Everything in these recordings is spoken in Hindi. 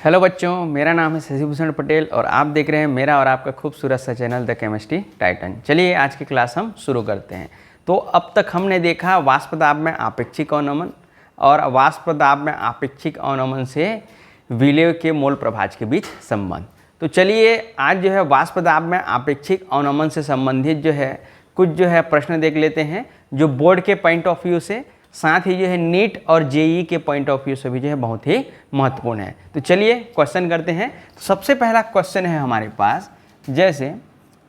हेलो बच्चों, मेरा नाम है शशिभूषण पटेल और आप देख रहे हैं मेरा और आपका खूबसूरत सा चैनल द केमिस्ट्री टाइटन। चलिए आज की क्लास हम शुरू करते हैं। तो अब तक हमने देखा वाष्प दाब में आपेक्षिक अवनमन और वाष्प दाब में आपेक्षिक अवनमन से विलेय के मोल प्रभाज के बीच संबंध। तो चलिए आज जो है वाष्प दाब में आपेक्षिक अवनमन से संबंधित जो है कुछ जो है प्रश्न देख लेते हैं, जो बोर्ड के पॉइंट ऑफ व्यू से साथ ही जो है नीट और जेईई के पॉइंट ऑफ व्यू से भी जो है बहुत ही महत्वपूर्ण है। तो चलिए क्वेश्चन करते हैं। तो सबसे पहला क्वेश्चन है हमारे पास, जैसे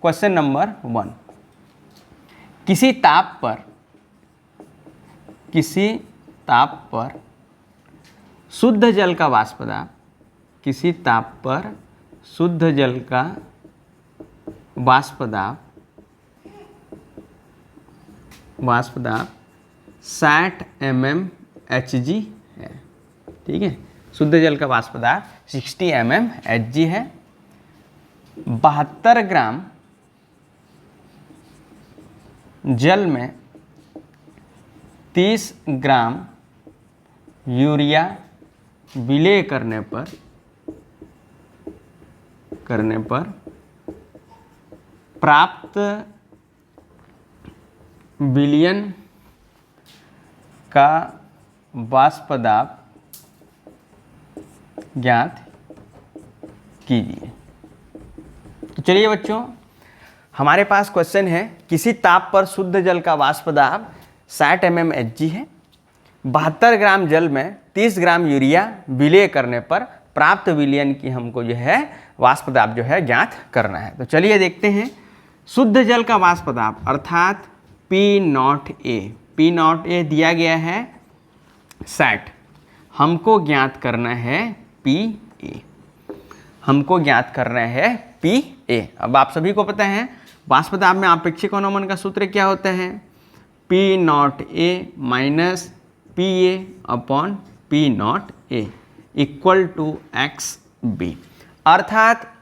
क्वेश्चन नंबर 1, किसी ताप पर शुद्ध जल का वाष्प दाब, किसी ताप पर शुद्ध जल का वाष्प दाब 60 mmHg है। ठीक है, शुद्ध जल का वाष्प दाब 60 mmHg है। 72 ग्राम जल में 30 ग्राम यूरिया विलेय करने पर प्राप्त विलयन का वाष्प दाब ज्ञात कीजिए। तो चलिए बच्चों, हमारे पास क्वेश्चन है, किसी ताप पर शुद्ध जल का वाष्प दाब 60 mmHg है। 72 ग्राम जल में 30 ग्राम यूरिया विलेय करने पर प्राप्त विलयन की हमको जो है वाष्प दाब जो है ज्ञात करना है। तो चलिए देखते हैं। शुद्ध जल का वाष्प दाब अर्थात P0A दिया गया है 60, हमको ज्ञात करना है PA, हमको ज्ञात करना है PA। अब आप सभी को पता है वाष्प दाब में आपेक्षिक अवनमन का सूत्र क्या होता है, P0A minus PA upon P0A equal to XB। अर्थात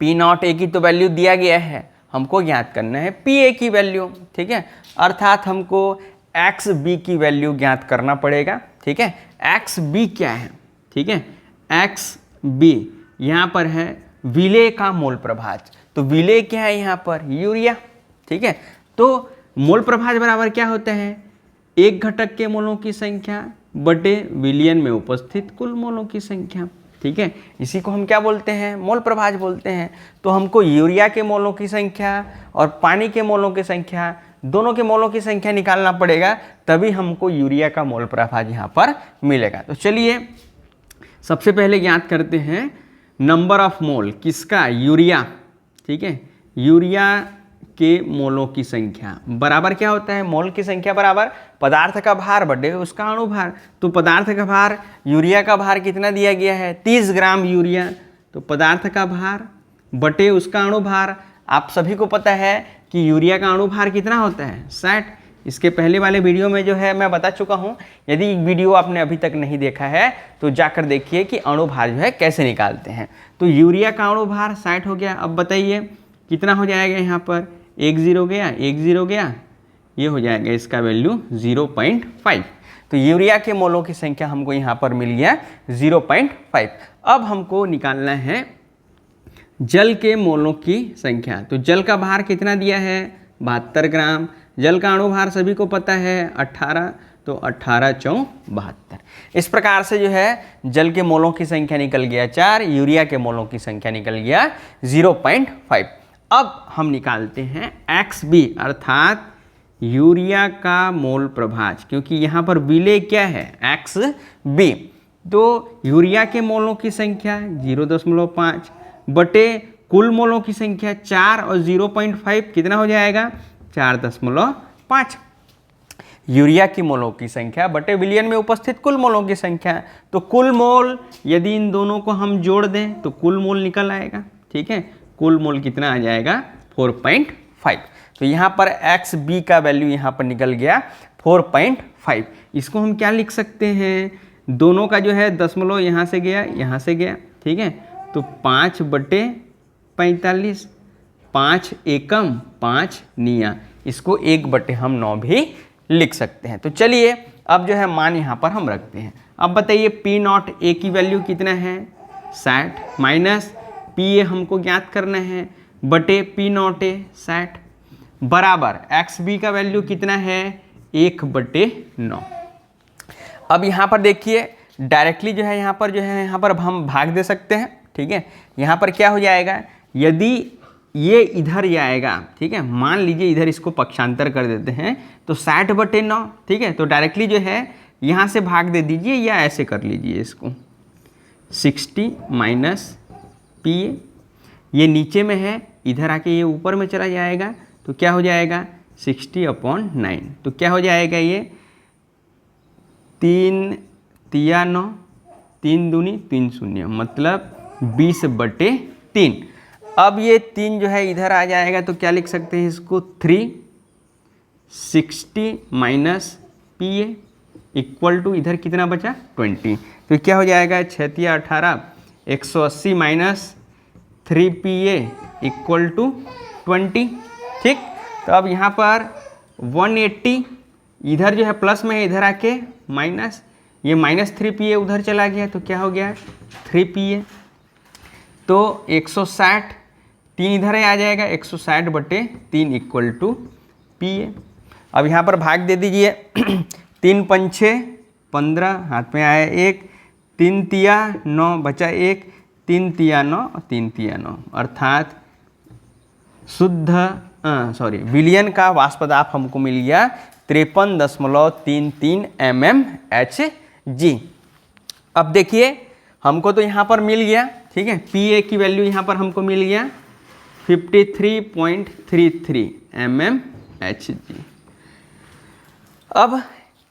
P0A की तो वैल्यू दिया गया है, हमको ज्ञात करना है PA की वैल्यू। ठीक है, अर्थात हमको XB की वैल्यू ज्ञात करना पड़ेगा। ठीक है, XB क्या है? ठीक है, XB यहाँ पर है विलेय का मोल प्रभाज। तो विलेय क्या है यहाँ पर? यूरिया। ठीक है, तो मोल प्रभाज बराबर क्या होता है? एक घटक के मोलों की संख्या बटे विलयन में उपस्थित कुल मोलों की संख्या। ठीक है, इसी को हम क्या बोलते हैं? मोल प्रभाज बोलते हैं। तो हमको यूरिया के मोलों की संख्या और पानी के मोलों की संख्या, दोनों के मोलों की संख्या निकालना पड़ेगा, तभी हमको यूरिया का मोल प्रभाज यहाँ पर मिलेगा। तो चलिए सबसे पहले ज्ञात करते हैं नंबर ऑफ मोल, किसका? यूरिया। ठीक है, यूरिया के मोलों की संख्या बराबर क्या होता है? मोल की संख्या बराबर पदार्थ का भार बटे उसका अणुभार। तो पदार्थ का भार, यूरिया का भार कितना दिया गया है? 30 ग्राम यूरिया। तो पदार्थ का भार बटे उसका अणुभार। आप सभी को पता है कि यूरिया का अणुभार कितना होता है? 60। इसके पहले वाले वीडियो में जो है मैं बता चुका हूँ। यदि वीडियो आपने अभी तक नहीं देखा है तो जाकर देखिए कि अणुभार जो है कैसे निकालते हैं। तो यूरिया का अणुभार 60 हो गया। अब बताइए कितना हो जाएगा? यहाँ पर 1 0 गया, 1 0 गया, ये हो जाएगा इसका वैल्यू 0.5। तो यूरिया के मोलों की संख्या हमको यहाँ पर मिल गया 0.5। अब हमको निकालना है जल के मोलों की संख्या। तो जल का भार कितना दिया है? 72 ग्राम। जल का अणुभार सभी को पता है 18, तो 18 4 72। इस प्रकार से जो है जल के मोलों की संख्या निकल गया 4, यूरिया के मोलों की संख्या निकल गया 0.5। अब हम निकालते हैं XB अर्थात यूरिया का मोल प्रभाज, क्योंकि यहाँ पर विलेय क्या है? XB। तो यूरिया के मोलों की संख्या 0.5 बटे कुल मोलों की संख्या 4 और 0.5 कितना हो जाएगा? 4.5। यूरिया की मोलों की संख्या बटे विलयन में उपस्थित कुल मोलों की संख्या। तो कुल मोल यदि इन दोनों को हम जोड़ दें तो कुल मोल निकल आएगा। ठीक है, कुल मोल कितना आ जाएगा? 4.5। तो यहाँ पर XB का वैल्यू यहाँ पर निकल गया 4.5। इसको हम क्या लिख सकते हैं? दोनों का जो है दशमलव यहाँ से गया, यहाँ से गया। ठीक है, तो 5/45, 5 एकम 5 निया, इसको 1/9 भी लिख सकते हैं। तो चलिए अब जो है मान यहाँ पर हम रखते हैं। अब बताइए P0 A की वैल्यू कितना है? सैट माइनस पी ए हमको ज्ञात करना है बटे पी नॉट ए सैट बराबर एक्स बी का वैल्यू कितना है 1/9। अब यहाँ पर देखिए डायरेक्टली जो है यहाँ पर हम भाग दे सकते हैं, ठीक है। यहाँ पर क्या हो जाएगा, यदि ये इधर ही आएगा, ठीक है, मान लीजिए इधर इसको पक्षांतर कर देते हैं तो 60/9, ठीक है। तो डायरेक्टली जो है यहाँ से भाग दे दीजिए या ऐसे कर लीजिए इसको 60 माइनस पी ए, ये नीचे में है, इधर आके ये ऊपर में चला जाएगा तो क्या हो जाएगा 60/9। तो क्या हो जाएगा ये 3 तिया 9, 3 दूनी 3 शून्य मतलब 20/3। अब ये 3 जो है इधर आ जाएगा तो क्या लिख सकते हैं इसको 360 minus P A equal to इधर कितना बचा 20। तो क्या हो जाएगा 6 तिया 18, 180 minus 3 P A equal to 20, ठीक। तो अब यहाँ पर 180 इधर जो है प्लस में है, इधर आके माइनस, ये माइनस 3 पी ए उधर चला गया तो क्या हो गया 3 पी ए। तो 160, 3 इधर ही आ जाएगा 160/3 इक्वल टू पी ए। अब यहाँ पर भाग दे दीजिए 3 पंछे 15, हाथ में आया 1, 3 तिया 9 बचा 1, 3 तिया 9 और 3 तिया 9 अर्थात विलयन का वाष्प दाब हमको मिल गया 53.33 mmHg। अब देखिए हमको तो यहाँ पर मिल गया, ठीक है, पी ए की वैल्यू यहाँ पर हमको मिल गया 53.33 mmHg। अब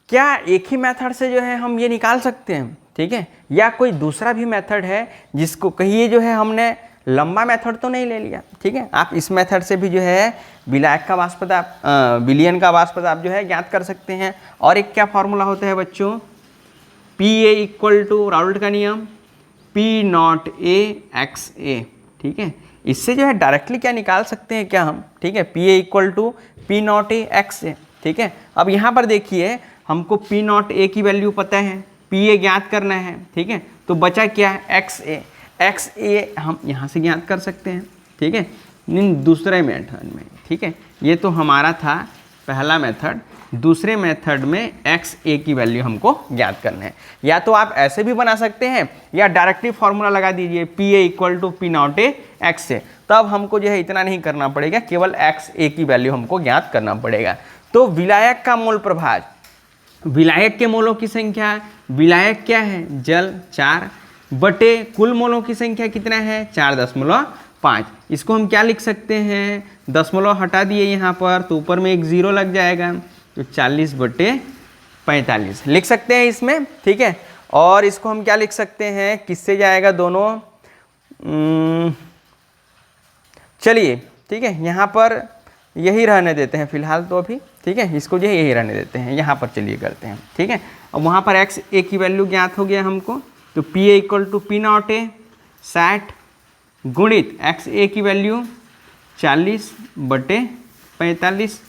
क्या एक ही मेथड से जो है हम ये निकाल सकते हैं, ठीक है, या कोई दूसरा भी मेथड है जिसको कहिए जो है हमने लंबा मेथड तो नहीं ले लिया, ठीक है। आप इस मेथड से भी जो है विलायक का वाष्प दाब विलयन का वाष्प दाब जो है ज्ञात कर सकते हैं। और एक क्या फॉर्मूला होता है बच्चों, P A equal to Raoult का नियम P not A X A, ठीक है। इससे जो है डायरेक्टली क्या निकाल सकते हैं क्या हम, ठीक है, P A equal to P not A X A, ठीक है। अब यहाँ पर देखिए हमको पी नॉट ए की वैल्यू पता है, पी ए ज्ञात करना है, ठीक है। तो बचा क्या है एक्स ए, एक्स ए हम यहाँ से ज्ञात कर सकते हैं, ठीक है, दूसरे मेथड में, ठीक है। ये तो हमारा था पहला मेथड। दूसरे मेथड में एक्स ए की वैल्यू हमको ज्ञात करना है। या तो आप ऐसे भी बना सकते हैं या डायरेक्टली फॉर्मूला लगा दीजिए P A equal to P not A X A, तब हमको जो है इतना नहीं करना पड़ेगा, केवल एक्स ए की वैल्यू हमको ज्ञात करना पड़ेगा। तो विलायक का मोल प्रभाज, विलायक के मोलों की संख्या, विलायक क्या है जल 4 बटे कुल मोलों की संख्या कितना है 4.5। इसको हम क्या लिख सकते हैं, दशमलव हटा दिए यहाँ पर तो ऊपर में एक 0 लग जाएगा तो 40/45 लिख सकते हैं इसमें, ठीक है। और इसको हम क्या लिख सकते हैं, किससे जाएगा दोनों, चलिए ठीक है, यहाँ पर यही रहने देते हैं फिलहाल तो अभी, ठीक है, इसको जो है यही रहने देते हैं, यहाँ पर चलिए करते हैं, ठीक है। अब वहाँ पर एक्स ए की वैल्यू ज्ञात हो गया हमको, तो P A equal to P not A 60 गुणित एक्स ए की वैल्यू 40/45,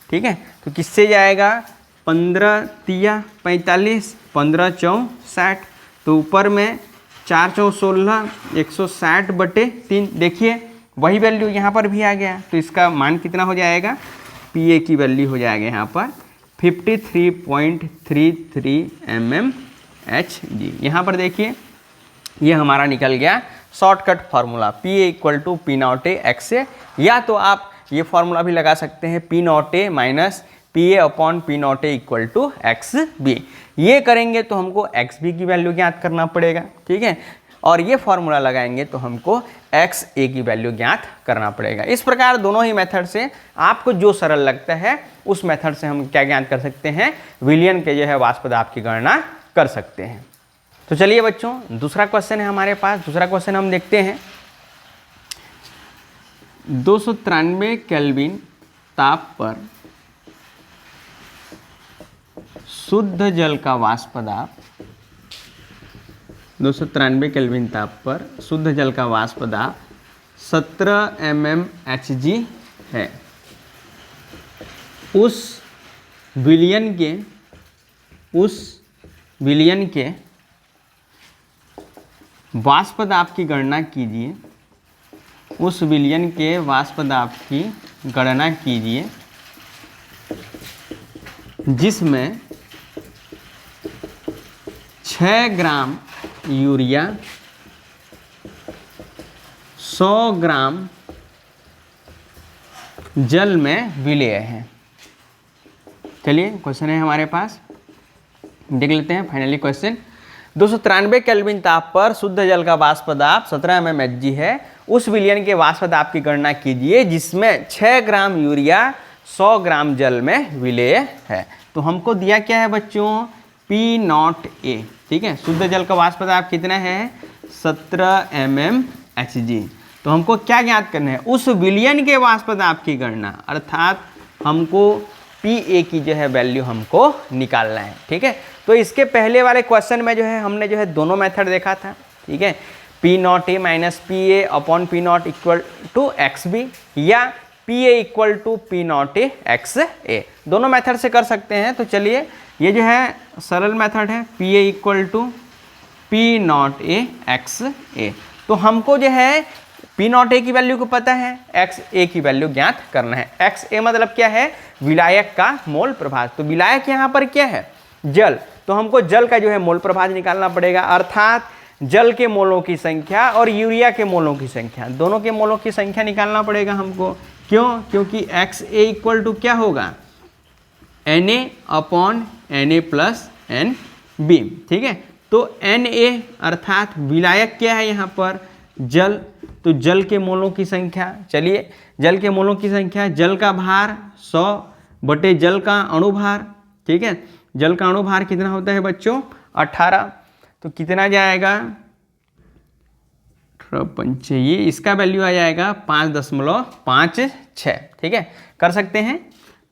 ठीक है। तो किससे जाएगा 15 तिया 45, 15 चौं 60, तो ऊपर में 4 चौं 16, 160/3। देखिए वही वैल्यू यहाँ पर भी आ गया, तो इसका मान कितना हो जाएगा, पी ए की वैल्यू हो जाएगा यहाँ पर 53.33 mmHg। यहाँ पर देखिए ये हमारा निकल गया shortcut formula P A equal to P not A X A. या तो आप ये फार्मूला भी लगा सकते हैं P not A minus P A upon P not A equal to X B. ये करेंगे तो हमको एक्स बी की वैल्यू ज्ञात करना पड़ेगा, ठीक है, और ये फार्मूला लगाएंगे तो हमको एक्स ए की वैल्यू ज्ञात करना पड़ेगा। इस प्रकार दोनों ही मेथड से आपको जो सरल लगता है उस मेथड से हम क्या ज्ञात कर सकते हैं, विलयन के जो है वाष्प दाब की गणना कर सकते हैं। तो चलिए बच्चों दूसरा क्वेश्चन है हमारे पास। दूसरा क्वेश्चन हम देखते हैं, 293 केल्विन ताप पर शुद्ध जल का वाष्प दाब, 293 केल्विन ताप पर शुद्ध जल का वाष्प दाब 17 mmHg है। उस विलयन के वाष्प दाब की गणना कीजिए, उस विलयन के वाष्प दाब की गणना कीजिए जिसमें 6 ग्राम यूरिया 100 ग्राम जल में विलेय है। चलिए क्वेश्चन है हमारे पास, देख लेते हैं फाइनली क्वेश्चन। 293 केल्विन ताप पर शुद्ध जल का वाष्प दाब 17 mmHg है। उस विलयन के वाष्प दाब की गणना कीजिए जिसमें 6 ग्राम यूरिया 100 ग्राम जल में विलेय है। तो हमको दिया क्या है बच्चों, P0A, ठीक है। शुद्ध जल का वाष्प दाब कितना है, 17 mmHg। तो हमको क्या ज्ञात करना है, उस विलयन के वाष्प दाब की गणना, अर्थात हमको PA की जो है वैल्यू हमको निकालना है, ठीक है। तो इसके पहले वाले क्वेश्चन में जो है हमने जो है दोनों मेथड देखा था, ठीक है। P0A minus PA upon P0 equal to XB या PA equal to P0A XA, दोनों मेथड से कर सकते हैं। तो चलिए ये जो है सरल मेथड है, PA equal to P0A XA। तो हमको जो है P0A की वैल्यू को पता है, XA की वैल्यू ज्ञात करना है। XA मतलब क्या है, विलायक का मोल प्रभाज। तो विलायक यहाँ पर क्या है, जल। तो हमको जल का जो है मोल प्रभाज निकालना पड़ेगा, अर्थात जल के मोलों की संख्या और यूरिया के मोलों की संख्या, दोनों के मोलों की संख्या निकालना पड़ेगा हमको। क्यों, क्योंकि XA इक्वल टू क्या होगा, Na upon Na plus Nb, ठीक है। तो Na अर्थात विलायक क्या है यहाँ पर, जल। तो जल के मोलों की संख्या, चलिए जल के मोलों की संख्या, जल का भार 100 बटे जल का अणुभार, ठीक है। जल का अणुभार कितना होता है बच्चों, 18। तो कितना जाएगा, 18 ये इसका वैल्यू आ जाएगा 5.56, ठीक है, कर सकते हैं।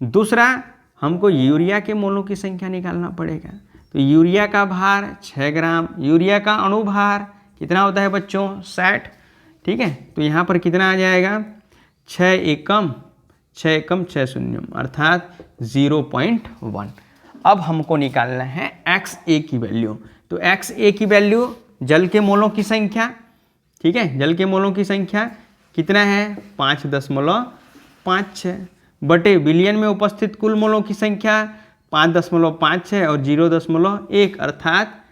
दूसरा हमको यूरिया के मोलों की संख्या निकालना पड़ेगा। तो यूरिया का भार 6 ग्राम, यूरिया का अणुभार कितना होता है बच्चों, 60, ठीक है। तो यहाँ पर कितना आ जाएगा, 6 एकम 6 शून्यम अर्थात 0.1। अब हमको निकालना है XA की वैल्यू। तो XA की वैल्यू जल के मोलों की संख्या, ठीक है, जल के मोलों की संख्या कितना है, 5.56 बटे विलयन में उपस्थित कुल मोलों की संख्या 5.56 और 0.1 अर्थात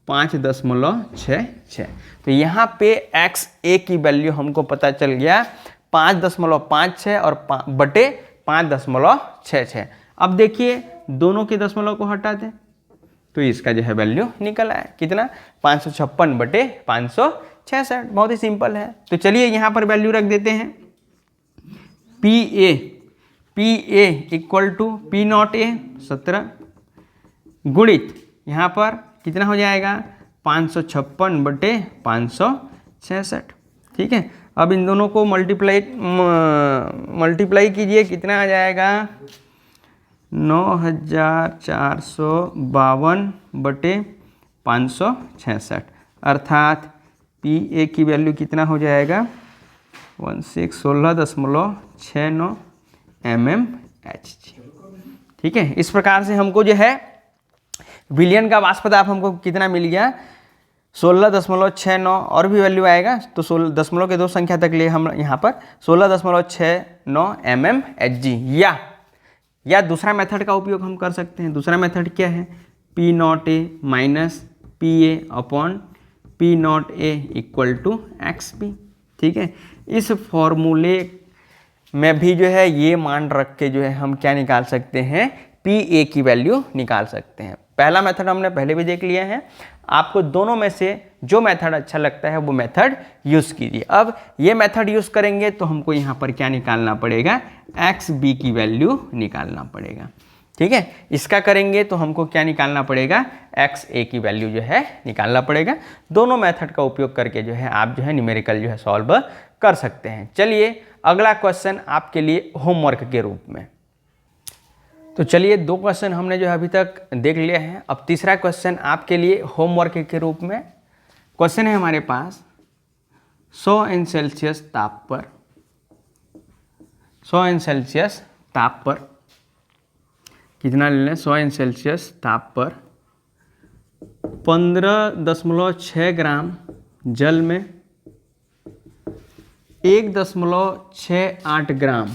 5.66। तो यहाँ पे XA की वैल्यू हमको पता चल गया 5.56 और बटे 5.66। अब देखिए दोनों के दशमलव को हटा दें तो इसका जो है वैल्यू निकल आया, कितना, 556 बटे 566। बहुत ही सिंपल है। तो चलिए यहाँ पर वैल्यू रख देते हैं, PA इक्वल टू P0A 17 गुणित यहाँ पर कितना हो जाएगा, 556 बटे 566, ठीक है। अब इन दोनों को मल्टीप्लाई कीजिए, कितना आ जाएगा, 9452 बटे 566 अर्थात PA की वैल्यू कितना हो जाएगा, 16.69 mmHg, ठीक है। इस प्रकार से हमको जो है विलयन का वाष्प दाब हमको कितना मिल गया, 16.69, और भी वैल्यू आएगा तो 16 दशमलव के 2 संख्या तक लिए हम यहाँ पर 16.69 mmHg। या दूसरा मेथड का उपयोग हम कर सकते हैं। दूसरा मेथड क्या है, P0A minus PA upon P0A equal to XB, ठीक है। इस फॉर्मूले में भी जो है ये मान रख के जो है हम क्या निकाल सकते हैं, PA की वैल्यू निकाल सकते हैं। पहला मेथड हमने पहले भी देख लिया है। आपको दोनों में से जो मेथड अच्छा लगता है वो मेथड यूज़ कीजिए। अब ये मेथड यूज़ करेंगे तो हमको यहाँ पर क्या निकालना पड़ेगा, XB की वैल्यू निकालना पड़ेगा, ठीक है। इसका करेंगे तो हमको क्या निकालना पड़ेगा, XA की वैल्यू जो है निकालना पड़ेगा। दोनों मेथड का उपयोग करके जो है आप जो है न्यूमेरिकल जो है सॉल्व कर सकते हैं। चलिए अगला क्वेश्चन आपके लिए होमवर्क के रूप में। तो चलिए 2 क्वेश्चन हमने जो है अभी तक देख लिया है। अब तीसरा क्वेश्चन आपके लिए होमवर्क के रूप में। क्वेश्चन है हमारे पास 100 सेल्सियस ताप पर 100 सेल्सियस ताप पर कितना ले लें, 100 सेल्सियस ताप पर 15.6 ग्राम जल में 1.68 ग्राम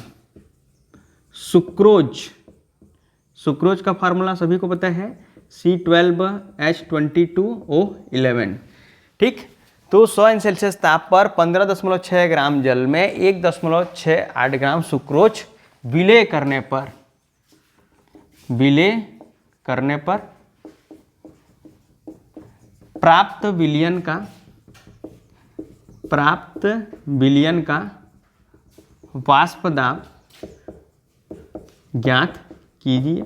सुक्रोज का फार्मूला सभी को पता है C12H22O11। ठीक, तो 100 सेल्सियस ताप पर 15.6 ग्राम जल में 1.68 ग्राम सुक्रोज विलय करने पर प्राप्त विलयन का वाष्प दाब ज्ञात कीजिए।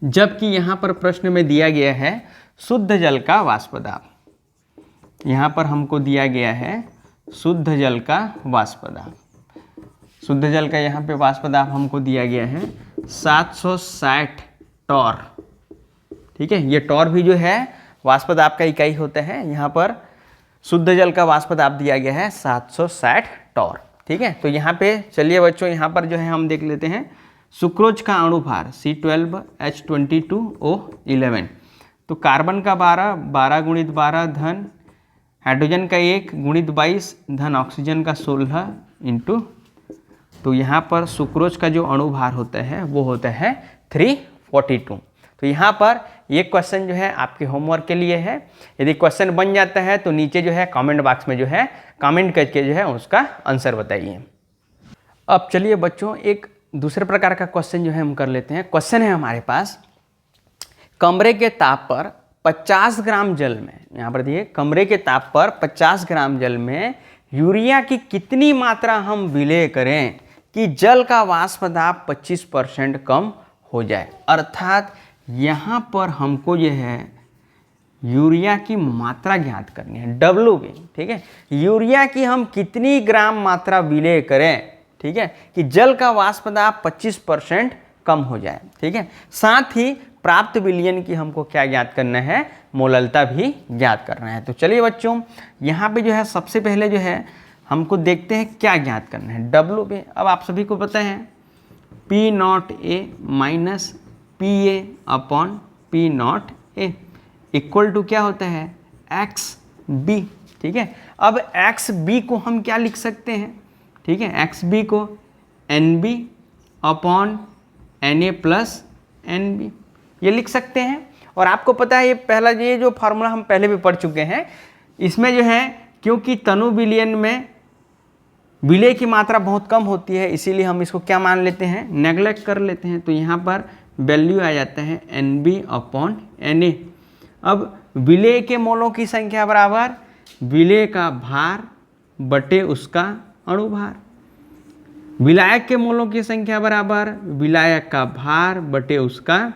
जबकि यहाँ पर प्रश्न में दिया गया है शुद्ध जल का वाष्प दाब, यहाँ पर हमको दिया गया है शुद्ध जल का वाष्प दाब। शुद्ध जल का यहाँ पे वाष्प दाब हमको दिया गया है 760 टॉर। ठीक है, ये टॉर भी जो है वाष्प दाब का इकाई होता है। यहाँ पर शुद्ध जल का वाष्प दाब दिया गया है 760 टॉर। ठीक है, तो यहाँ पे चलिए बच्चों, यहाँ पर जो है हम देख लेते हैं सुक्रोज का अणुभार C12H22O11। तो कार्बन का 12 गुणित 12 धन हाइड्रोजन का 1 गुणित 22 धन ऑक्सीजन का 16 इंटू, तो यहाँ पर सुक्रोज का जो अणुभार होता है वो होता है 342। तो यहाँ पर ये क्वेश्चन जो है आपके होमवर्क के लिए है। यदि क्वेश्चन बन जाता है तो नीचे जो है कमेंट बॉक्स में जो है कमेंट करके जो है उसका आंसर बताइए। अब चलिए बच्चों, एक दूसरे प्रकार का क्वेश्चन जो है हम कर लेते हैं। क्वेश्चन है हमारे पास, कमरे के ताप पर 50 ग्राम जल में, यहाँ पर देखिए कमरे के ताप पर 50 ग्राम जल में यूरिया की कितनी मात्रा हम विलय करें कि जल का वाष्प दाब 25% कम हो जाए। अर्थात यहाँ पर हमको जो है यूरिया की मात्रा ज्ञात करनी है, WB। ठीक है, यूरिया की हम कितनी ग्राम मात्रा विलय करें, ठीक है, कि जल का वाष्प दाब 25% कम हो जाए। ठीक है, साथ ही प्राप्त विलयन की हमको क्या ज्ञात करना है, मोललता भी ज्ञात करना है। तो चलिए बच्चों, यहाँ पे जो है सबसे पहले जो है हमको देखते हैं क्या ज्ञात करना है, WB। अब आप सभी को पता है P0A minus PA upon P0A equal to क्या होता है, XB। ठीक है, अब XB को हम क्या लिख सकते हैं, ठीक है, XB को NB upon Na plus NB ये लिख सकते हैं। और आपको पता है ये पहला ये जो फार्मूला हम पहले भी पढ़ चुके हैं, इसमें जो है क्योंकि तनु विलयन में विलय की मात्रा बहुत कम होती है, इसीलिए हम इसको क्या मान लेते हैं, नेग्लेक्ट कर लेते हैं। तो यहाँ पर वैल्यू आ जाता है NB अपॉन Na। अब विलय के मोलों की संख्या बराबर विलय का भार बटे उसका अणुभार, विलायक के मोलों की संख्या बराबर विलायक का भार बटे उसका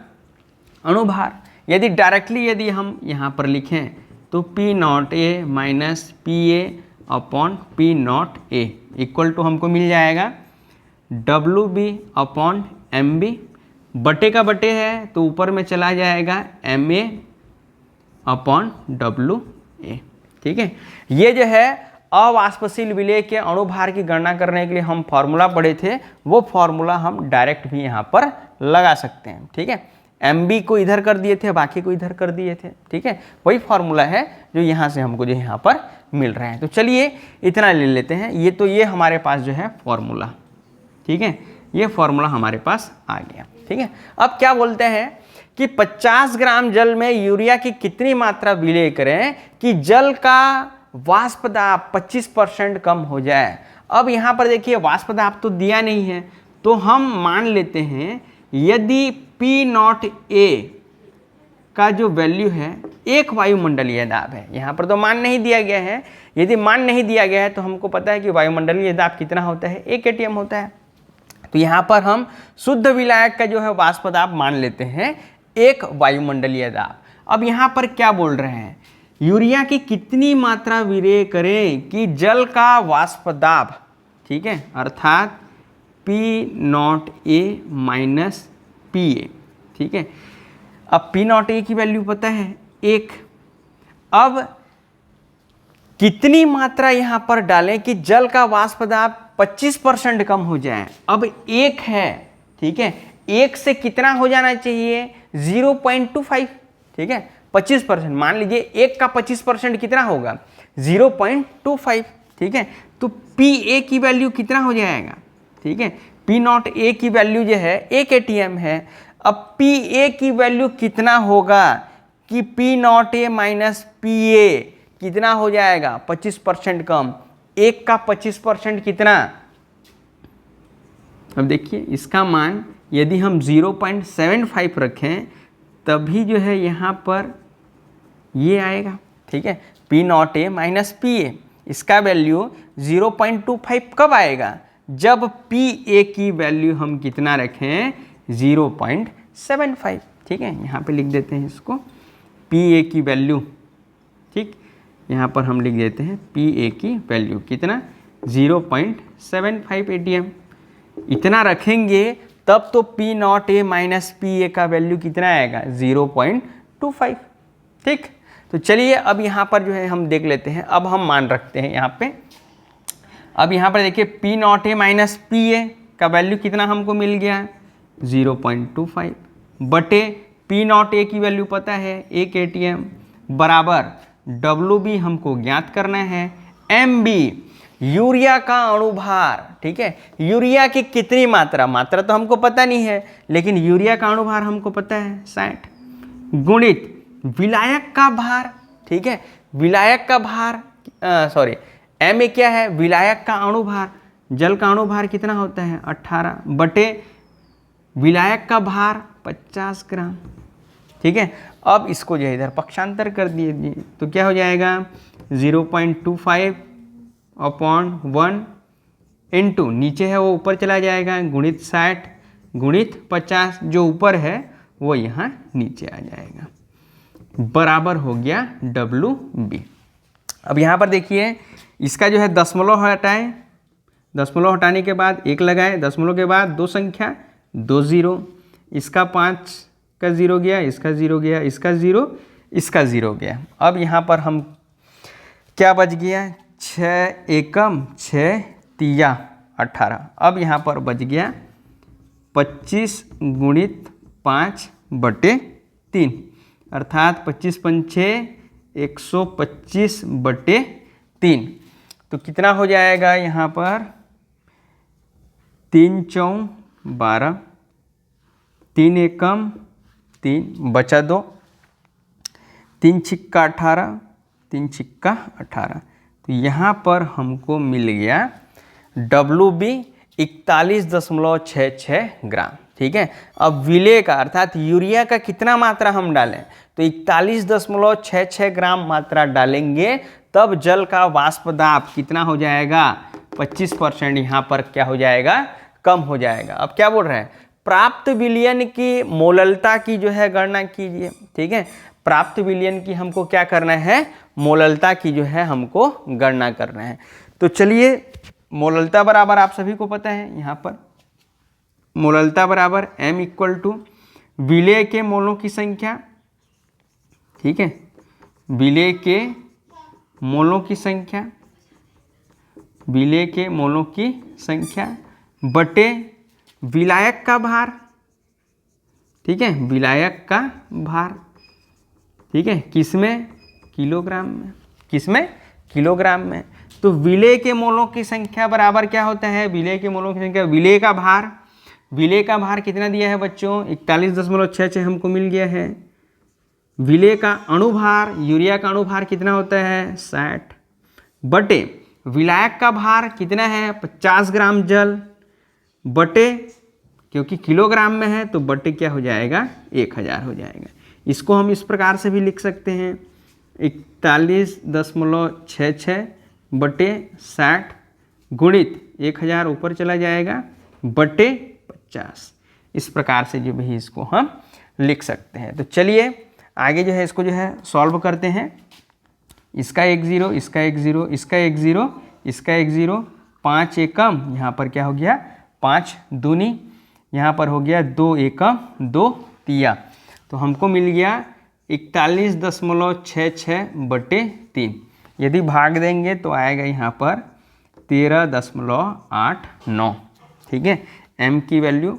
अणुभार। यदि डायरेक्टली यदि हम यहाँ पर लिखें तो P0A minus PA upon P0A equal to हमको मिल जाएगा WB अपॉन MB। बटे का बटे है तो ऊपर में चला जाएगा MA अपॉन WA। ठीक है, ये जो है अवाष्पशील विलय के अणुभार की गणना करने के लिए हम फॉर्मूला पढ़े थे, वो फॉर्मूला हम डायरेक्ट भी यहाँ पर लगा सकते हैं। ठीक है, MB को इधर कर दिए थे, बाकी को इधर कर दिए थे। ठीक है, वही फॉर्मूला है जो यहाँ से हमको जो यहाँ पर मिल रहा है। तो चलिए इतना ले लेते हैं, ये हमारे पास जो है फॉर्मूला। ठीक है, ये फॉर्मूला हमारे पास आ गया। ठीक है, अब क्या बोलते हैं कि 50 ग्राम जल में यूरिया की कितनी मात्रा विलय करें कि जल का वाष्प दाब 25% कम हो जाए। अब यहाँ पर देखिए वाष्प दाब तो दिया नहीं है, तो हम मान लेते हैं यदि P0A का जो वैल्यू है एक वायुमंडलीय दाब है, यहाँ पर तो मान नहीं दिया गया है। यदि मान नहीं दिया गया है तो हमको पता है कि वायुमंडलीय दाब कितना होता है, 1 atm होता है। तो यहाँ पर हम शुद्ध विलायक का जो है वाष्प दाब मान लेते हैं 1 वायुमंडलीय दाब। अब यहाँ पर क्या बोल रहे हैं, यूरिया की कितनी मात्रा विलय करें कि जल का वाष्प दाब, ठीक है, अर्थात P0A माइनस PA। ठीक है, अब P0A की वैल्यू पता है 1। अब कितनी मात्रा यहाँ पर डालें कि जल का वाष्प दाब 25% कम हो जाए। अब 1 है, ठीक है, 1 से कितना हो जाना चाहिए, 0.25। ठीक है, 25%, मान लीजिए 1 का 25% कितना होगा, 0.25, ठीक है। तो पी ए की वैल्यू कितना हो जाएगा, ठीक है, पी नॉट ए की वैल्यू जो है 1 ATM है। अब पी ए की वैल्यू कितना होगा कि P not A minus P ए कितना हो जाएगा, 25% कम, 1 का 25% कितना। अब देखिए इसका मान यदि हम 0.75 रखें तभी जो है यहाँ पर ये आएगा, ठीक है, P not A minus P ए, इसका वैल्यू 0.25 कब आएगा, जब पी ए की वैल्यू हम कितना रखें 0.75, ठीक है। यहाँ पे लिख देते हैं इसको पी ए की वैल्यू, ठीक, यहाँ पर हम लिख देते हैं पी ए की वैल्यू कितना 0.75 ATM। इतना रखेंगे तब तो P not A minus P ए का वैल्यू कितना आएगा 0.25, ठीक। तो चलिए अब यहाँ पर जो है हम देख लेते हैं, अब हम मान रखते हैं यहाँ पे। अब यहाँ पर देखिए P not A minus P ए का वैल्यू कितना हमको मिल गया 0.25 बटे पी नॉट ए की वैल्यू पता है 1 ATM बराबर डब्ल्यू बी हमको ज्ञात करना है, एम बी यूरिया का अणुभार, ठीक है। यूरिया की कितनी मात्रा तो हमको पता नहीं है, लेकिन यूरिया का अणुभार हमको पता है 60 गुणित विलायक का भार, ठीक है। विलायक का भार सॉरी एम ए क्या है, विलायक का अणुभार, जल का अणुभार कितना होता है 18 बटे विलायक का भार 50 ग्राम, ठीक है। अब इसको जो है इधर पक्षांतर कर दिए तो क्या हो जाएगा 0.25 अपॉन 1 इंटू नीचे है वो ऊपर चला जाएगा गुणित 60 गुणित 50, जो ऊपर है वो यहाँ नीचे आ जाएगा, बराबर हो गया डब्ल्यू बी। अब यहाँ पर देखिए इसका जो है दशमलव हटाएं, दशमलव हटाने के बाद 1 लगाएं, दशमलव के बाद 2 संख्या 2 0, इसका 5 का 0 गया, इसका 0 गया, इसका 0, इसका 0 गया। अब यहाँ पर हम क्या बच गया 6 एकम 6 तिया 18, अब यहाँ पर बच गया 25 गुणित 5 बटे 3 अर्थात 25 पंचे 125 बटे 3, तो कितना हो जाएगा यहाँ पर 3 चौं 12, 3 एकम 3 बचा 2, 3 छिक्का 18, 3 छिक्का 18, तो यहाँ पर हमको मिल गया डब्ल्यू बी 41.66 ग्राम, ठीक है। अब विलेय का अर्थात यूरिया का कितना मात्रा हम डालें तो 41.66 ग्राम मात्रा डालेंगे, तब जल का वाष्प दाब कितना हो जाएगा 25% यहाँ पर क्या हो जाएगा कम हो जाएगा। अब क्या बोल रहे हैं प्राप्त विलयन की मोललता की जो है गणना कीजिए, ठीक है। प्राप्त विलयन की हमको क्या करना है मोललता की जो है हमको गणना करना है। तो चलिए मोललता बराबर आप सभी को पता है, यहाँ पर मोललता बराबर m इक्वल टू विलेय के मोलों की संख्या, ठीक है, विलेय के मोलों की संख्या, विलेय के मोलों की संख्या बटे विलायक का भार, ठीक है, विलायक का भार, ठीक है, किसमें किलोग्राम में, किसमें किलोग्राम में। तो विलेय के मोलों की संख्या बराबर क्या होता है विलेय के मोलों की संख्या विलेय का भार, विलेय का भार कितना दिया है बच्चों 41.66 हमको मिल गया है। विलेय का अणुभार यूरिया का अणुभार कितना होता है 60 बटे विलायक का भार कितना है 50 ग्राम जल बटे, क्योंकि किलोग्राम में है तो बटे क्या हो जाएगा 1000 हो जाएगा। इसको हम इस प्रकार से भी लिख सकते हैं 41.66 बटे 60 गुणित 1000 ऊपर चला जाएगा बटे 50, इस प्रकार से जो भी इसको हम लिख सकते हैं। तो चलिए आगे जो है इसको जो है सॉल्व करते हैं। इसका 1 0, इसका 1 0, इसका 1 0, इसका 1 0, 5 एकम यहाँ पर क्या हो गया 5 दूनी, यहाँ पर हो गया 2 एकम 2 तिया, तो हमको मिल गया 41.66 बटे 3। यदि भाग देंगे तो आएगा यहाँ पर 13.89, ठीक है। m की वैल्यू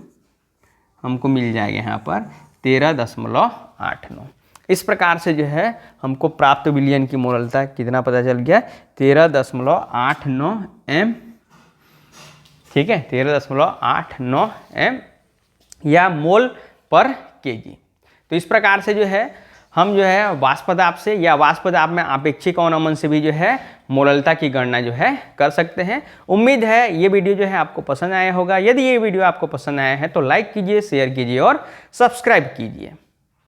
हमको मिल जाएगा यहाँ पर 13.89। इस प्रकार से जो है हमको प्राप्त विलयन की मोललता कितना पता चल गया, 13.89 m, ठीक है, 13.89 m या मोल पर केजी। तो इस प्रकार से जो है हम जो है वाष्प पदार्थ से या वाष्प पदार्थ में आपेक्षिक अवनमन से भी जो है मोललता की गणना जो है कर सकते हैं। उम्मीद है ये वीडियो जो है आपको पसंद आया होगा। यदि ये वीडियो आपको पसंद आया है तो लाइक कीजिए, शेयर कीजिए और सब्सक्राइब कीजिए।